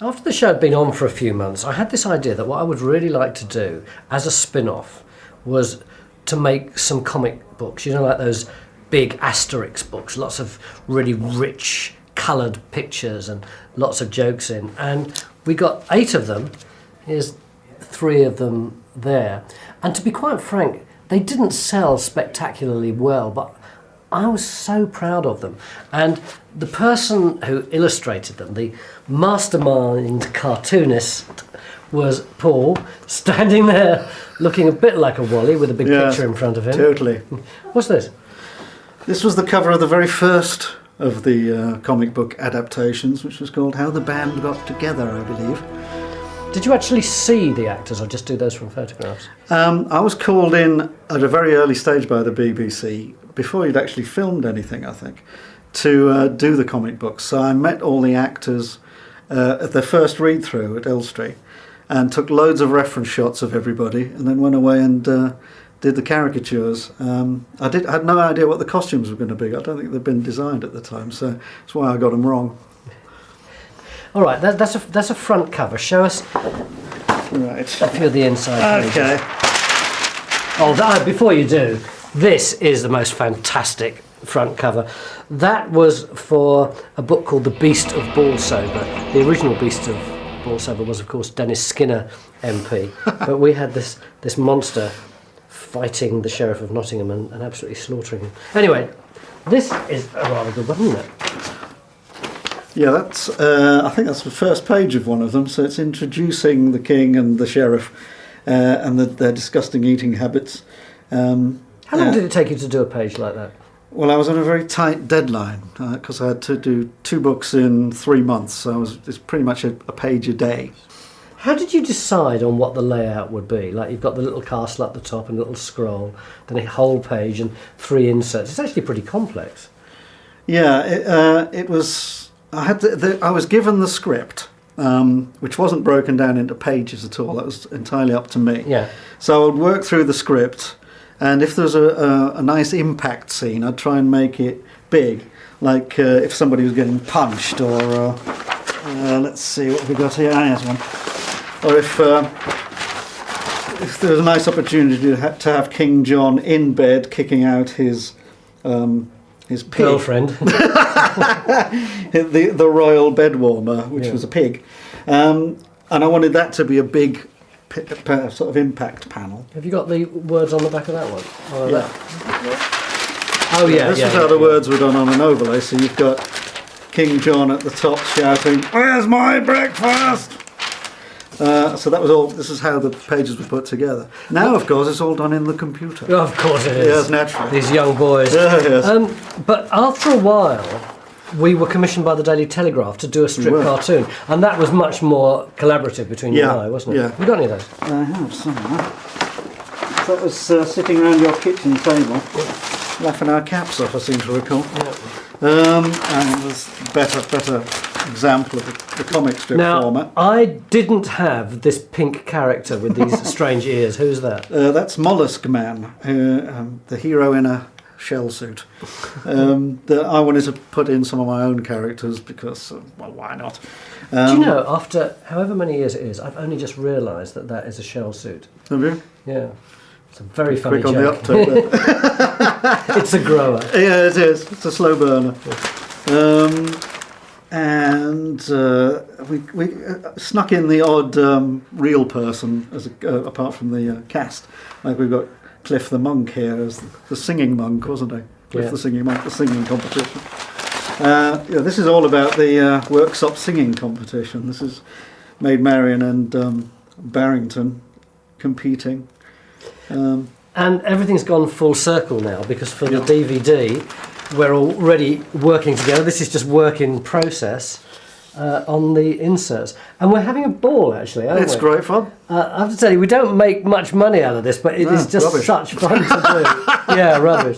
After the show had been on for a few months, I had this idea that what I would really like to do as a spin-off was to make some comic books, you know, like those big Asterix books, lots of really rich coloured pictures and lots of jokes in. And we got 8 of them. Here's 3 of them there. And to be quite frank, they didn't sell spectacularly well, but I was so proud of them. And the person who illustrated them, the mastermind cartoonist, was Paul, standing there looking a bit like a Wally with a big picture in front of him. Totally. What's this? This was the cover of the very first of the comic book adaptations, which was called How the Band Got Together, I believe. Did you actually see the actors or just do those from photographs? I was called in at a very early stage by the BBC, before you'd actually filmed anything, I think, to do the comic books. So I met all the actors at their first read-through at Elstree and took loads of reference shots of everybody and then went away and did the caricatures. I had no idea what the costumes were going to be. I don't think they'd been designed at the time, so that's why I got them wrong. All right, that's a front cover. Show us Right. a few of the inside pages. Okay. Oh, before you do, this is the most fantastic front cover. That was for a book called The Beast of Bolsover. The original Beast of Bolsover was, of course, Dennis Skinner MP, but we had this monster fighting the Sheriff of Nottingham and absolutely slaughtering him. Anyway, this is a rather good one, isn't it? Yeah, that's. I think that's the first page of one of them. So it's introducing the king and the sheriff, and their disgusting eating habits. How long did it take you to do a page like that? Well, I was on a very tight deadline because I had to do 2 books in 3 months. So it's pretty much a page a day. How did you decide on what the layout would be? Like, you've got the little castle at the top and a little scroll, then a whole page and 3 inserts. It's actually pretty complex. Yeah, it was. I was given the script, which wasn't broken down into pages at all. That was entirely up to me. Yeah. So I would work through the script, and if there was a nice impact scene, I'd try and make it big. Like if somebody was getting punched, or let's see what we got here. Here's one. Or if there was a nice opportunity to have King John in bed kicking out his pig. Girlfriend. the royal bed warmer, which was a pig, and I wanted that to be a big sort of impact panel. Have you got the words on the back of that one? Oh, Yeah. Oh yeah. This is how the words were done on an overlay. So you've got King John at the top shouting, "Where's my breakfast?" So that was all. This is how the pages were put together. Now, of course, it's all done in the computer. Oh, of course it is. Yes, naturally. These young boys. Yes. But after a while, we were commissioned by the Daily Telegraph to do a strip cartoon, and that was much more collaborative between you and I, wasn't it? Yeah. You got any of those? I have somewhere. That was sitting around your kitchen table, laughing our caps off, I seem to recall. Yeah. And there's better example of the comic strip format. Now, I didn't have this pink character with these strange ears. Who's that? That's Mollusk Man, the hero in a shell suit. That I wanted to put in some of my own characters because, well, why not? Do you know, after however many years it is, I've only just realised that is a shell suit. Have you? Yeah. It's a very funny Quick on joke. the uptake. It's a grower. Yeah, it is. It's a slow burner. And we snuck in the odd real person as apart from the cast. Like we've got Cliff the monk here as the singing monk, wasn't he? Cliff the singing monk, the singing competition. This is all about the Worksop singing competition. This is Maid Marian and Barrington competing. And everything's gone full circle now because for the DVD we're already working together. This is just work in process on the inserts. And we're having a ball, actually, aren't we? It's great fun. I have to tell you, we don't make much money out of this, but it is just rubbish. such fun to do. Yeah, rubbish.